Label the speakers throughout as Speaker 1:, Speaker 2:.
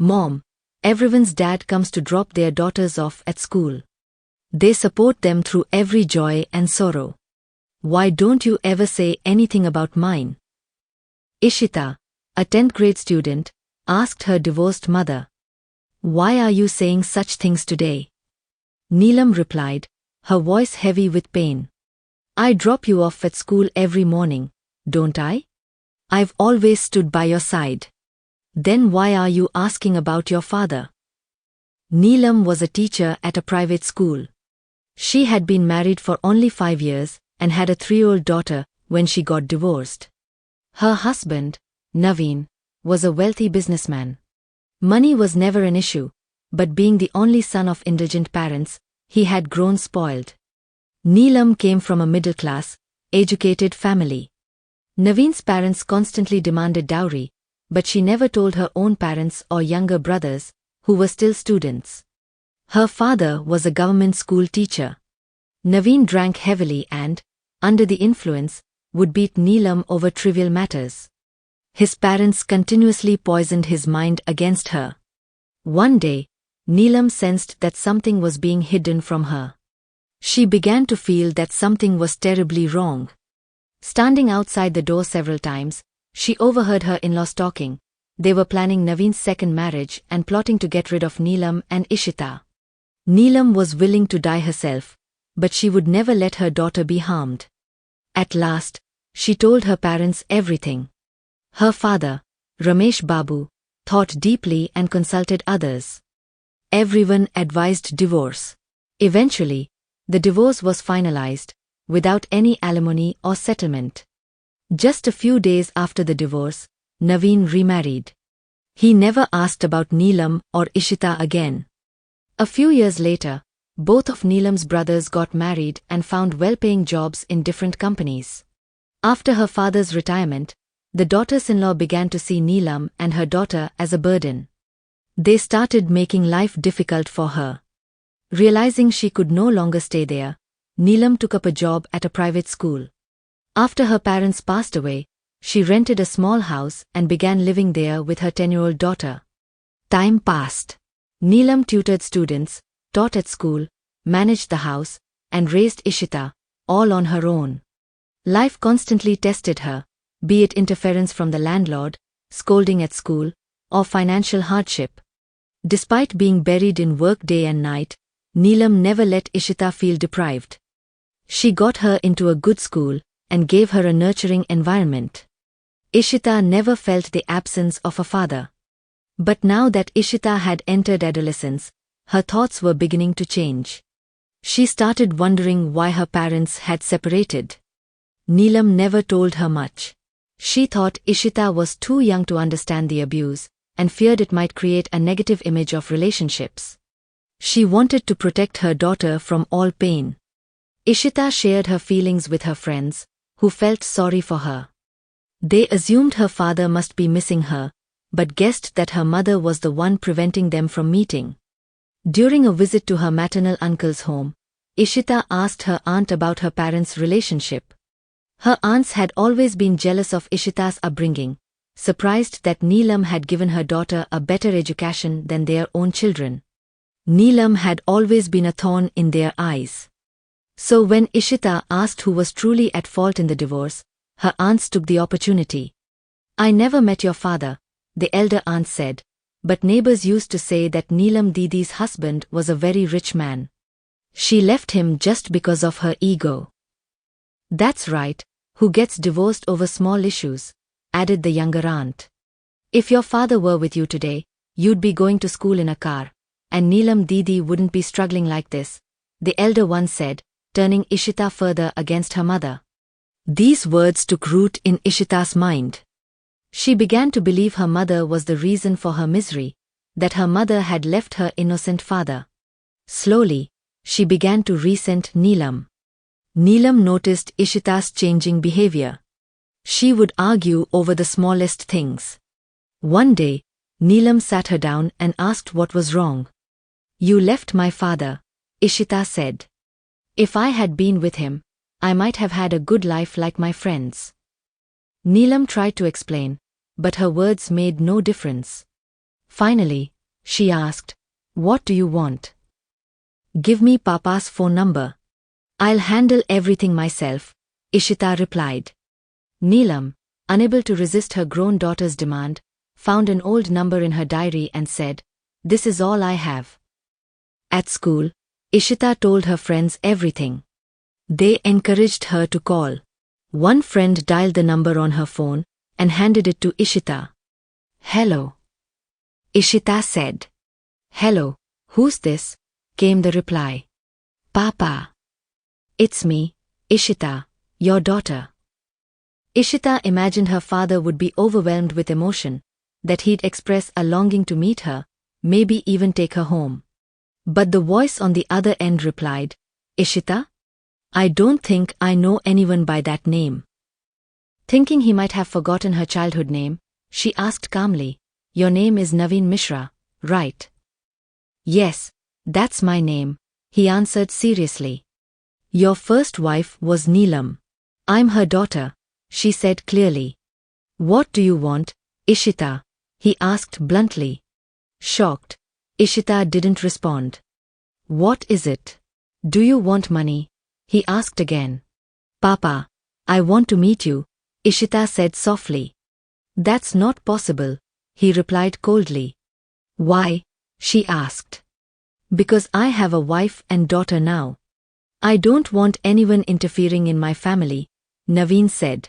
Speaker 1: Mom, everyone's dad comes to drop their daughters off at school. They support them through every joy and sorrow. Why don't you ever say anything about mine? Ishita, a 10th grade student, asked her divorced mother. Why are you saying such things today? Neelam replied, her voice heavy with pain. I drop you off at school every morning, don't I? I've always stood by your side. Then why are you asking about your father? Neelam was a teacher at a private school. She had been married for only 5 years and had a 3-year-old daughter when she got divorced. Her husband, Naveen, was a wealthy businessman. Money was never an issue, but being the only son of indigent parents, he had grown spoiled. Neelam came from a middle-class, educated family. Naveen's parents constantly demanded dowry, but she never told her own parents or younger brothers, who were still students. Her father was a government school teacher. Naveen drank heavily and, under the influence, would beat Neelam over trivial matters. His parents continuously poisoned his mind against her. One day, Neelam sensed that something was being hidden from her. She began to feel that something was terribly wrong. Standing outside the door several times, she overheard her in-laws talking. They were planning Naveen's second marriage and plotting to get rid of Neelam and Ishita. Neelam was willing to die herself, but she would never let her daughter be harmed. At last, she told her parents everything. Her father, Ramesh Babu, thought deeply and consulted others. Everyone advised divorce. Eventually, the divorce was finalized, without any alimony or settlement. Just a few days after the divorce, Naveen remarried. He never asked about Neelam or Ishita again. A few years later, both of Neelam's brothers got married and found well-paying jobs in different companies. After her father's retirement, the daughters-in-law began to see Neelam and her daughter as a burden. They started making life difficult for her. Realizing she could no longer stay there, Neelam took up a job at a private school. After her parents passed away, she rented a small house and began living there with her 10-year-old daughter. Time passed. Neelam tutored students, taught at school, managed the house, and raised Ishita, all on her own. Life constantly tested her, be it interference from the landlord, scolding at school, or financial hardship. Despite being buried in work day and night, Neelam never let Ishita feel deprived. She got her into a good school and gave her a nurturing environment. Ishita never felt the absence of a father. But now that Ishita had entered adolescence, her thoughts were beginning to change. She started wondering why her parents had separated. Neelam never told her much. She thought Ishita was too young to understand the abuse, and feared it might create a negative image of relationships. She wanted to protect her daughter from all pain. Ishita shared her feelings with her friends, who felt sorry for her. They assumed her father must be missing her, but guessed that her mother was the one preventing them from meeting. During a visit to her maternal uncle's home, Ishita asked her aunt about her parents' relationship. Her aunts had always been jealous of Ishita's upbringing, surprised that Neelam had given her daughter a better education than their own children. Neelam had always been a thorn in their eyes. So when Ishita asked who was truly at fault in the divorce, her aunts took the opportunity. I never met your father, the elder aunt said, but neighbors used to say that Neelam Didi's husband was a very rich man. She left him just because of her ego. That's right, who gets divorced over small issues, added the younger aunt. If your father were with you today, you'd be going to school in a car, and Neelam Didi wouldn't be struggling like this, the elder one said, turning Ishita further against her mother. These words took root in Ishita's mind. She began to believe her mother was the reason for her misery, that her mother had left her innocent father. Slowly, she began to resent Neelam. Neelam noticed Ishita's changing behavior. She would argue over the smallest things. One day, Neelam sat her down and asked what was wrong. You left my father, Ishita said. If I had been with him, I might have had a good life like my friends. Neelam tried to explain, but her words made no difference. Finally, she asked. What do you want? Give me Papa's phone number. I'll handle everything myself, Ishita replied. Neelam, unable to resist her grown daughter's demand, found an old number in her diary and said, "This is all I have." At school, Ishita told her friends everything. They encouraged her to call. One friend dialed the number on her phone and handed it to Ishita. "Hello," Ishita said. "Hello, who's this?" came the reply. "Papa." "It's me, Ishita, your daughter." Ishita imagined her father would be overwhelmed with emotion, that he'd express a longing to meet her, maybe even take her home. But the voice on the other end replied, "Ishita? I don't think I know anyone by that name." Thinking he might have forgotten her childhood name, she asked calmly, "Your name is Naveen Mishra, right?" "Yes, that's my name," he answered seriously. "Your first wife was Neelam. I'm her daughter," she said clearly. "What do you want, Ishita?" he asked bluntly. Shocked, Ishita didn't respond. "What is it? Do you want money?" he asked again. "Papa, I want to meet you," Ishita said softly. "That's not possible," he replied coldly. "Why?" she asked. "Because I have a wife and daughter now. I don't want anyone interfering in my family," Naveen said.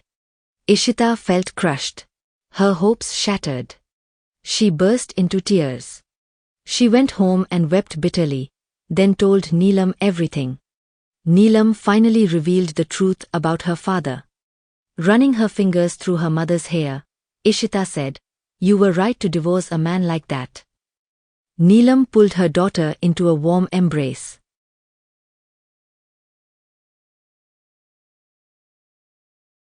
Speaker 1: Ishita felt crushed. Her hopes shattered. She burst into tears. She went home and wept bitterly, then told Neelam everything. Neelam finally revealed the truth about her father. Running her fingers through her mother's hair, Ishita said, "You were right to divorce a man like that." Neelam pulled her daughter into a warm embrace.